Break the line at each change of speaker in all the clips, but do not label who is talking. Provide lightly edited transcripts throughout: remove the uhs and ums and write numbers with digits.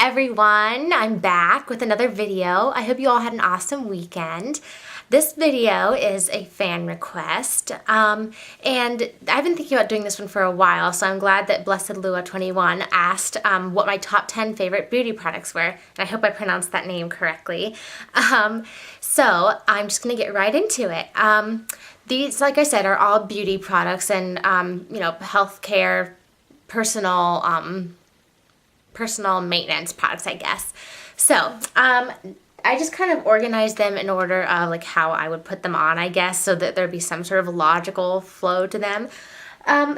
everyone, I'm back with another video. I hope you all had an awesome weekend. This video is a fan request, and I've been thinking about doing this one for a while, so I'm glad that Blessed Lua 21 asked what my top 10 favorite beauty products were, and I hope I pronounced that name correctly. So I'm just going to get right into it. These, like I said, are all beauty products and, healthcare, personal maintenance products, I guess. So, I just kind of organized them in order of like how I would put them on, I guess, so that there'd be some sort of logical flow to them.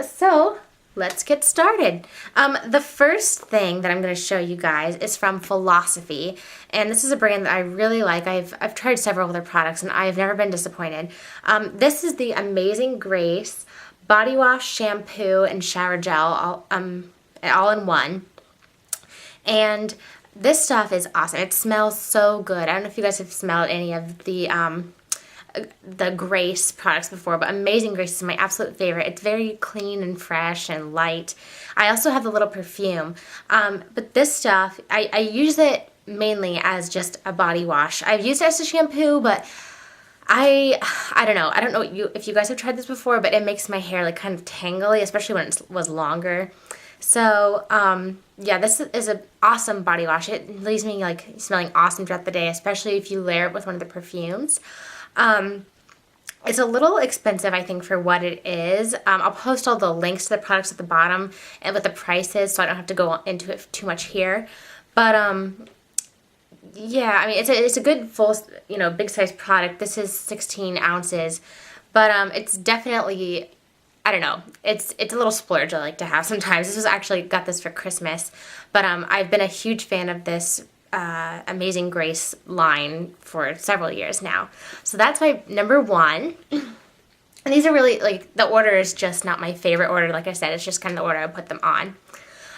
So let's get started. The first thing that I'm going to show you guys is from Philosophy, and this is a brand that I really like. I've tried several of their products, and I've never been disappointed. This is the Amazing Grace body wash, shampoo, and shower gel all in one. And this stuff is awesome. It smells so good. I don't know if you guys have smelled any of the Grace products before, but Amazing Grace is my absolute favorite. It's very clean and fresh and light. I also have a little perfume, but this stuff, I use it mainly as just a body wash. I've used it as a shampoo, but I don't know. I don't know if you guys have tried this before, but it makes my hair like kind of tangly, especially when it was longer. So, yeah, this is an awesome body wash. It leaves me like smelling awesome throughout the day, especially if you layer it with one of the perfumes. It's a little expensive, I think, for what it is. I'll post all the links to the products at the bottom and with the prices, so I don't have to go into it too much here. But, yeah, I mean, it's a good full, big size product. This is 16 ounces, but, it's definitely, I don't know, it's a little splurge I like to have sometimes. This was actually, got this for Christmas, but I've been a huge fan of this Amazing Grace line for several years now. So that's my number one. And these are really, like, the order is just not my favorite order. Like I said, it's just kind of the order I put them on.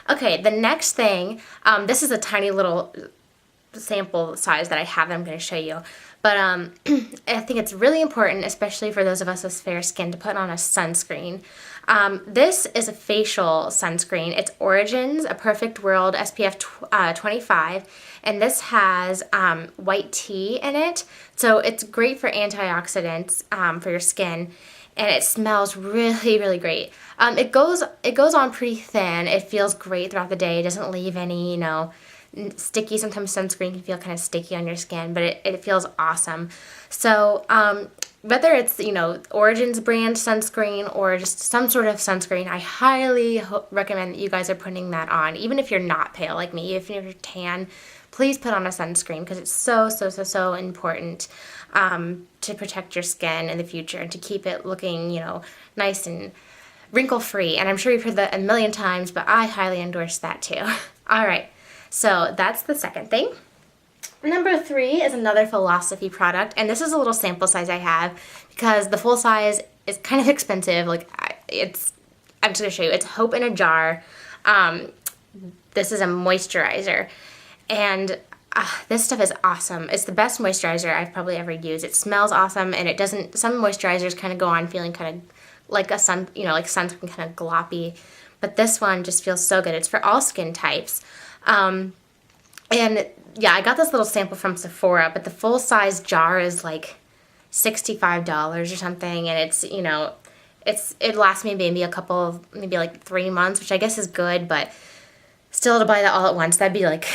Okay, the next thing, this is a tiny little sample size that I have that I'm going to show you. But I think it's really important, especially for those of us with fair skin, to put on a sunscreen. This is a facial sunscreen. It's Origins, A Perfect World SPF 25, and this has white tea in it. So it's great for antioxidants for your skin, and it smells really, really great. It goes on pretty thin. It feels great throughout the day. It doesn't leave any, sticky. Sometimes sunscreen can feel kind of sticky on your skin, but it feels awesome. So whether it's Origins brand sunscreen or just some sort of sunscreen, I highly recommend that you guys are putting that on. Even if you're not pale like me, if you're tan, please put on a sunscreen, because it's so important to protect your skin in the future and to keep it looking nice and wrinkle free. And I'm sure you've heard that a million times, but I highly endorse that too. All right. So that's the second thing. Number 3 is another Philosophy product, and this is a little sample size I have because the full size is kind of expensive. Like I'm just gonna show you. It's Hope in a Jar. This is a moisturizer, and this stuff is awesome. It's the best moisturizer I've probably ever used. It smells awesome, and it doesn't. Some moisturizers kind of go on feeling kind of like a like sunscreen, kind of gloppy, but this one just feels so good. It's for all skin types. And yeah, I got this little sample from Sephora, but the full size jar is like $65 or something, and it lasts me maybe maybe like 3 months, which I guess is good, but still to buy that all at once, that'd be like,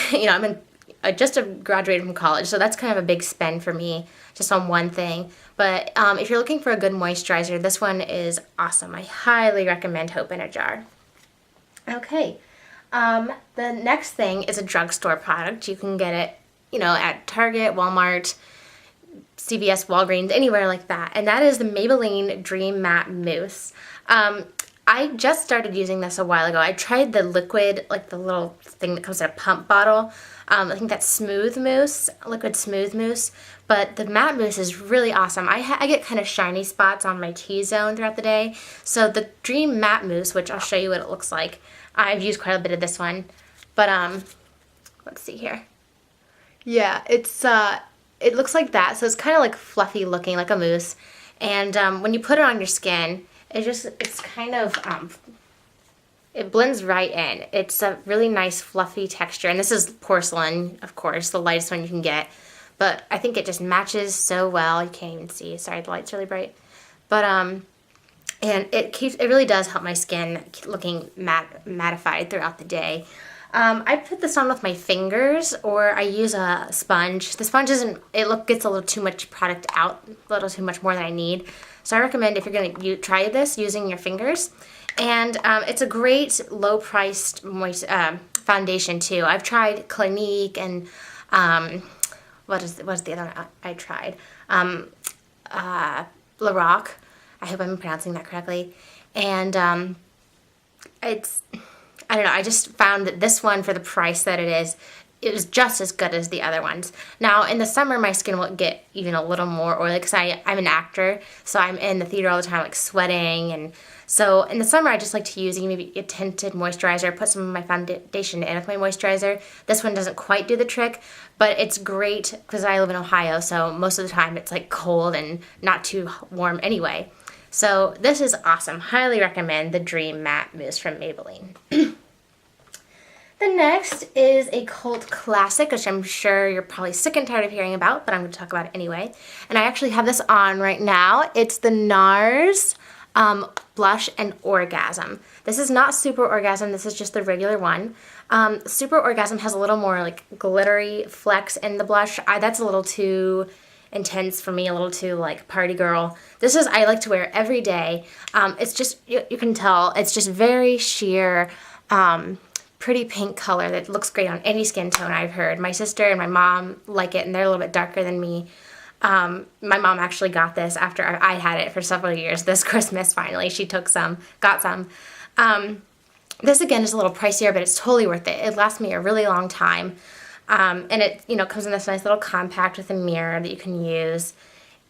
I just graduated from college, so that's kind of a big spend for me just on one thing. But if you're looking for a good moisturizer, this one is awesome. I highly recommend Hope in a Jar. Okay. The next thing is a drugstore product. You can get it, at Target, Walmart, CVS, Walgreens, anywhere like that. And that is the Maybelline Dream Matte Mousse. I just started using this a while ago. I tried the liquid, like the little thing that comes in a pump bottle. I think that's Smooth Mousse, Liquid Smooth Mousse. But the matte mousse is really awesome. I get kind of shiny spots on my T-zone throughout the day. So the Dream Matte Mousse, which I'll show you what it looks like. I've used quite a bit of this one. But, let's see here. Yeah, it looks like that. So it's kind of like fluffy looking, like a mousse. And when you put it on your skin, it's kind of It blends right in. It's a really nice fluffy texture. And this is Porcelain, of course, the lightest one you can get. But I think it just matches so well. You can't even see. Sorry, the light's really bright. But, and it really does help my skin looking mattified throughout the day. I put this on with my fingers, or I use a sponge. The sponge gets a little too much product out, a little too much more than I need. So I recommend, if you're going to try this, using your fingers. And it's a great low-priced foundation too. I've tried Clinique and what is the other one I tried? La Roque. I hope I'm pronouncing that correctly. And I don't know, I just found that this one, for the price that it was just as good as the other ones. Now, in the summer, my skin will get even a little more oily because I'm an actor, so I'm in the theater all the time, like sweating. And so in the summer, I just like to use maybe a tinted moisturizer, put some of my foundation in with my moisturizer. This one doesn't quite do the trick, but it's great because I live in Ohio, so most of the time it's like cold and not too warm anyway. So this is awesome. Highly recommend the Dream Matte Mousse from Maybelline. The next is a cult classic, which I'm sure you're probably sick and tired of hearing about, but I'm going to talk about it anyway. And I actually have this on right now. It's the NARS Blush and Orgasm. This is not Super Orgasm. This is just the regular one. Super Orgasm has a little more like glittery flecks in the blush. That's a little too intense for me, a little too like party girl. This is, I like to wear every day. It's just, you can tell, it's just very sheer, pretty pink color that looks great on any skin tone, I've heard. My sister and my mom like it, and they're a little bit darker than me. My mom actually got this after I had it for several years. This Christmas, finally, she got some. This, again, is a little pricier, but it's totally worth it. It lasts me a really long time. And it, comes in this nice little compact with a mirror that you can use.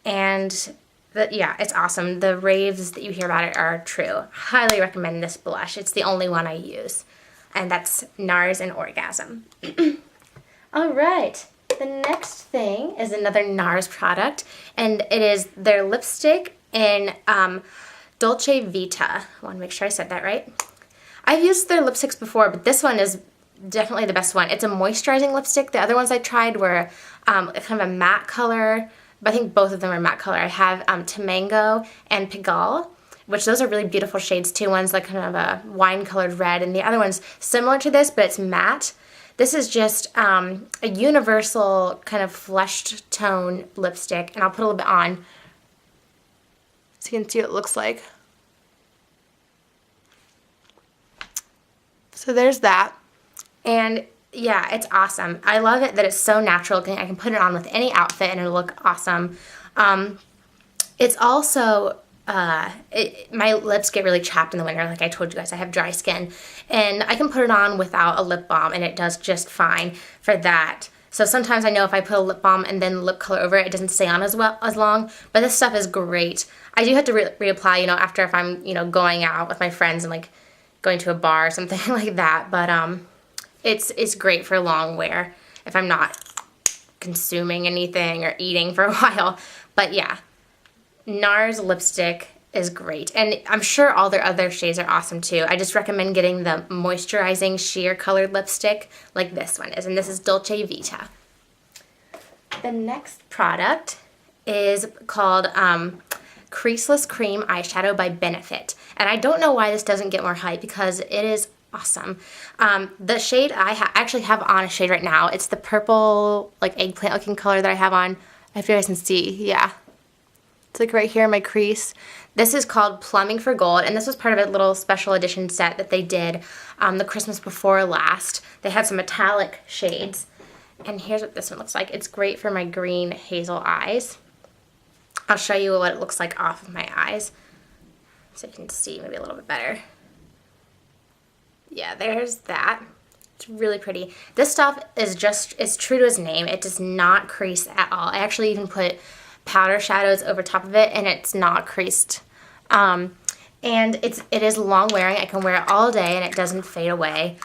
And, yeah, it's awesome. The raves that you hear about it are true. Highly recommend this blush. It's the only one I use. And that's NARS and Orgasm. All right. The next thing is another NARS product. And it is their lipstick in Dolce Vita. I want to make sure I said that right. I've used their lipsticks before, but this one is definitely the best one. It's a moisturizing lipstick. The other ones I tried were kind of a matte color, but I think both of them are matte color. I have Tamango and Pigalle, which those are really beautiful shades too. One's like kind of a wine-colored red, and the other one's similar to this, but it's matte. This is just a universal kind of flushed tone lipstick, and I'll put a little bit on so you can see what it looks like. So there's that. And yeah, it's awesome. I love it that it's so natural looking. I can put it on with any outfit and it'll look awesome. It's also, my lips get really chapped in the winter. Like I told you guys, I have dry skin. And I can put it on without a lip balm and it does just fine for that. So sometimes I know if I put a lip balm and then lip color over it, it doesn't stay on as long. But this stuff is great. I do have to reapply, after if I'm, going out with my friends and like going to a bar or something like that. But it's great for long wear if I'm not consuming anything or eating for a while. But yeah, NARS lipstick is great. And I'm sure all their other shades are awesome too. I just recommend getting the moisturizing sheer colored lipstick like this one is. And this is Dolce Vita. The next product is called Creaseless Cream Eyeshadow by Benefit. And I don't know why this doesn't get more hype because it is awesome. The shade I actually have on a shade right now. It's the purple, like eggplant looking color that I have on. If you guys can see, yeah. It's like right here in my crease. This is called Plumbing for Gold, and this was part of a little special edition set that they did the Christmas before last. They had some metallic shades, and here's what this one looks like. It's great for my green hazel eyes. I'll show you what it looks like off of my eyes so you can see maybe a little bit better. Yeah, there's that. It's really pretty. This stuff is true to its name. It does not crease at all. I actually even put powder shadows over top of it and it's not creased. And it is long wearing. I can wear it all day and it doesn't fade away.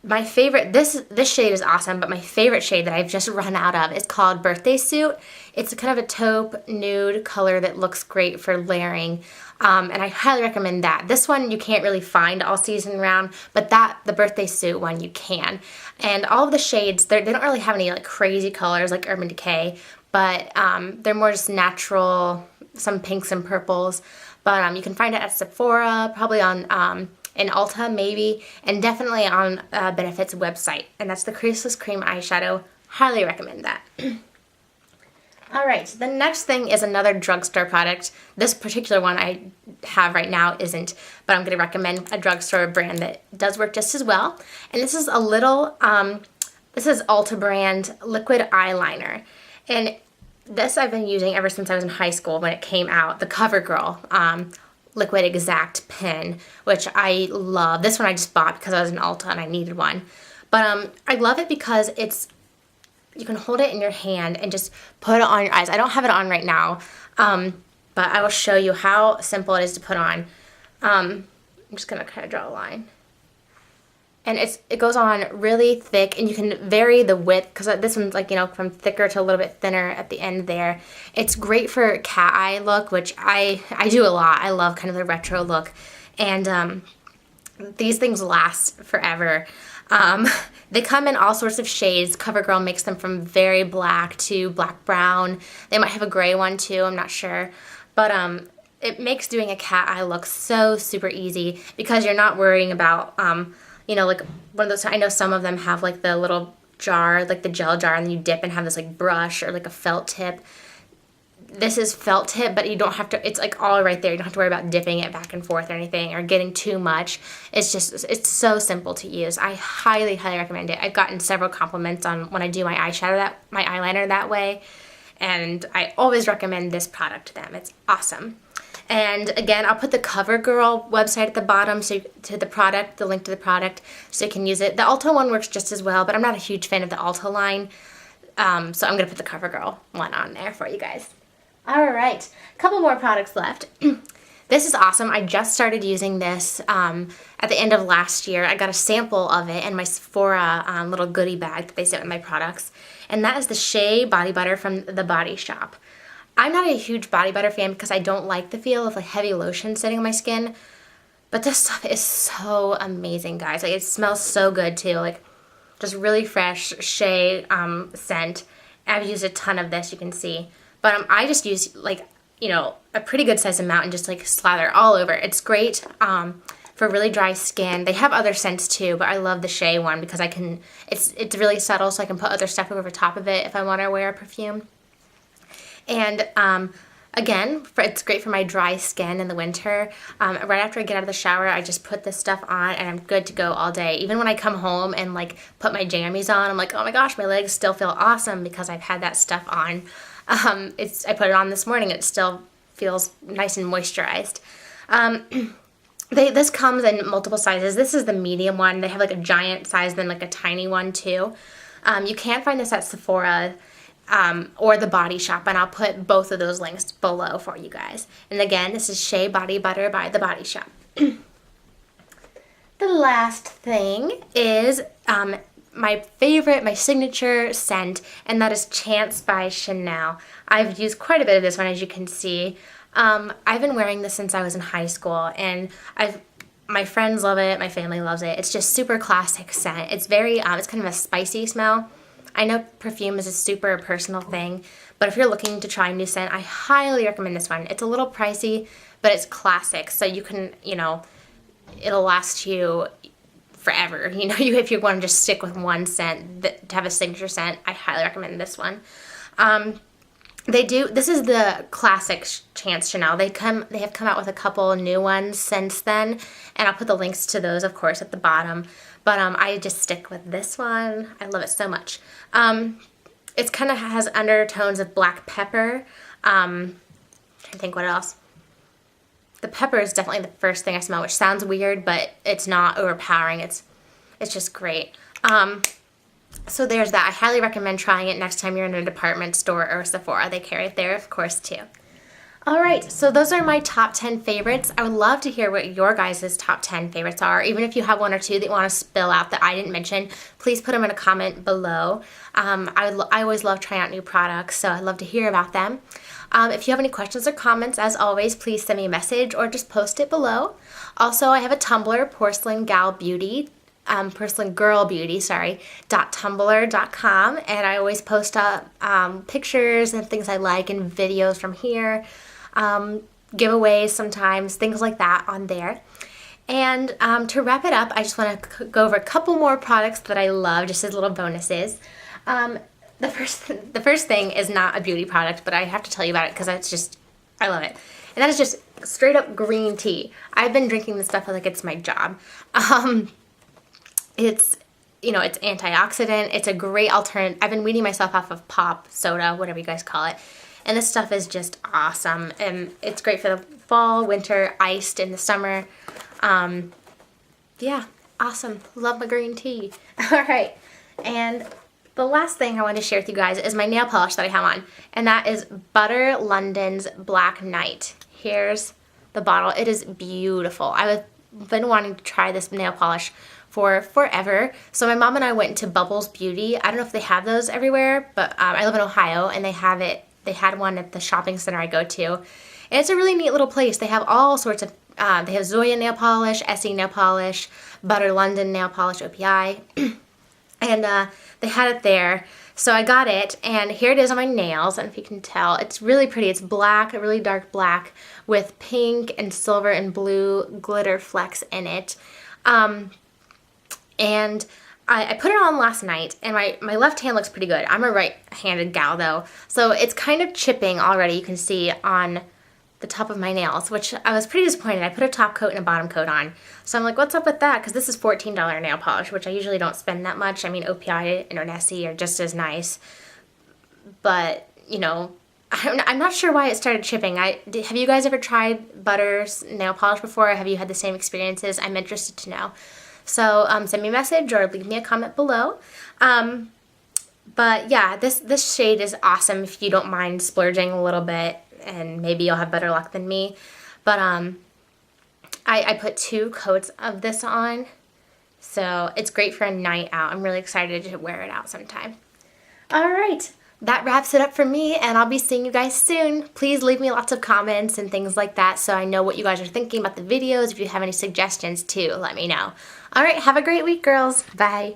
my favorite, this shade is awesome, but my favorite shade that I've just run out of is called Birthday Suit. It's kind of a taupe nude color that looks great for layering, and I highly recommend that. This one you can't really find all season round, but the Birthday Suit one you can. And all of the shades, they don't really have any like crazy colors like Urban Decay, but they're more just natural, some pinks and purples. But you can find it at Sephora, probably on in Ulta maybe, and definitely on Benefit's website. And that's the Creaseless Cream Eyeshadow. Highly recommend that. Alright, so the next thing is another drugstore product. This particular one I have right now isn't, but I'm going to recommend a drugstore brand that does work just as well. And this is a little, this is Ulta brand liquid eyeliner. And this I've been using ever since I was in high school when it came out, the Covergirl LineExact pen, which I love. This one I just bought because I was in Ulta and I needed one. But I love it because you can hold it in your hand and just put it on your eyes. I don't have it on right now, but I will show you how simple it is to put on. I'm just going to kind of draw a line. And it goes on really thick, and you can vary the width, because this one's like, you know, from thicker to a little bit thinner at the end there. It's great for cat eye look, which I do a lot. I love kind of the retro look. And these things last forever. They come in all sorts of shades. CoverGirl makes them from very black to black brown. They might have a gray one too, I'm not sure. But it makes doing a cat eye look so super easy, because you're not worrying about you know, like one of those, I know some of them have like the little jar, like the gel jar, and then you dip and have this like brush or like a felt tip. This is felt tip, but you don't have to, it's like all right there. You don't have to worry about dipping it back and forth or anything or getting too much. It's just, it's so simple to use. I highly, highly recommend it. I've gotten several compliments on when I do my eyeshadow, my eyeliner that way. And I always recommend this product to them. It's awesome. And again, I'll put the CoverGirl website at the bottom, so to the product, the link to the product, so you can use it. The Ulta one works just as well, but I'm not a huge fan of the Ulta line, so I'm going to put the CoverGirl one on there for you guys. Alright, a couple more products left. This is awesome. I just started using this at the end of last year. I got a sample of it in my Sephora little goodie bag that they sent with my products, and that is the Shea Body Butter from The Body Shop. I'm not a huge body butter fan because I don't like the feel of like heavy lotion sitting on my skin, but this stuff is so amazing, guys. Like, it smells so good too, like just really fresh Shea scent. I've used a ton of this, you can see, but I just use like, you know, a pretty good size amount and just like slather all over. It's great for really dry skin. They have other scents too, but I love the Shea one because I can, it's really subtle, so I can put other stuff over top of it if I want to wear a perfume. And again, it's great for my dry skin in the winter. Right after I get out of the shower, I just put this stuff on and I'm good to go all day. Even when I come home and like put my jammies on, I'm like, oh my gosh, my legs still feel awesome because I've had that stuff on. I put it on this morning. It still feels nice and moisturized. This comes in multiple sizes. This is the medium one. They have like a giant size, then like a tiny one too. You can find this at Sephora or The Body Shop, and I'll put both of those links below for you guys. And again, this is Shea Body Butter by The Body Shop. The last thing is my favorite, my signature scent, and that is Chance by Chanel. I've used quite a bit of this one, as you can see. I've been wearing this since I was in high school, and my friends love it, my family loves it. It's just super classic scent. It's very, it's kind of a spicy smell. I know perfume is a super personal thing, but if you're looking to try a new scent, I highly recommend this one. It's a little pricey, but it's classic, so you can, you know, it'll last you forever. You know, if you want to just stick with one scent, to have a signature scent, I highly recommend this one. This is the classic Chance Chanel. They have come out with a couple new ones since then, and I'll put the links to those, of course, at the bottom. But I just stick with this one. I love it so much. It kind of has undertones of black pepper. I'm trying to think what else. The pepper is definitely the first thing I smell, which sounds weird, but it's not overpowering. It's just great. So there's that. I highly recommend trying it next time you're in a department store or Sephora. They carry it there, of course, too. Alright, so those are my top 10 favorites. I would love to hear what your guys' top 10 favorites are. Even if you have one or two that you want to spill out that I didn't mention, please put them in a comment below. I always love trying out new products, so I'd love to hear about them. If you have any questions or comments, as always, please send me a message or just post it below. Also, I have a Tumblr, Porcelain Girl Beauty, .tumblr.com, and I always post up pictures and things I like and videos from here. Giveaways sometimes, things like that on there. And to wrap it up, I just want to go over a couple more products that I love, just as little bonuses. The first thing is not a beauty product, but I have to tell you about it because I love it. And that is just straight up green tea. I've been drinking this stuff like it's my job. It's antioxidant. It's a great alternative. I've been weaning myself off of pop, soda, whatever you guys call it. And this stuff is just awesome. And it's great for the fall, winter, iced in the summer. Yeah, awesome. Love my green tea. All right. And the last thing I want to share with you guys is my nail polish that I have on. And that is Butter London's Black Night. Here's the bottle. It is beautiful. I've been wanting to try this nail polish for forever. So my mom and I went into Bubbles Beauty. I don't know if they have those everywhere, but I live in Ohio and they have it. They had one at the shopping center I go to. And it's a really neat little place. They have all sorts of, they have Zoya nail polish, Essie nail polish, Butter London nail polish, OPI. And they had it there. So I got it, and here it is on my nails. And if you can tell, it's really pretty. It's black, a really dark black with pink and silver and blue glitter flecks in it. And I put it on last night, and my left hand looks pretty good. I'm a right-handed gal, though, so it's kind of chipping already, you can see, on the top of my nails, which I was pretty disappointed. I put a top coat and a bottom coat on, so I'm like, what's up with that? Because this is $14 nail polish, which I usually don't spend that much. I mean, OPI and Nessie are just as nice, but, you know, I'm not sure why it started chipping. Have you guys ever tried Butter's nail polish before? Have you had the same experiences? I'm interested to know. So send me a message or leave me a comment below. But yeah, this shade is awesome if you don't mind splurging a little bit, and maybe you'll have better luck than me. But I put 2 coats of this on, so it's great for a night out. I'm really excited to wear it out sometime. All right, that wraps it up for me, and I'll be seeing you guys soon. Please leave me lots of comments and things like that so I know what you guys are thinking about the videos. If you have any suggestions too, let me know. All right, have a great week, girls. Bye.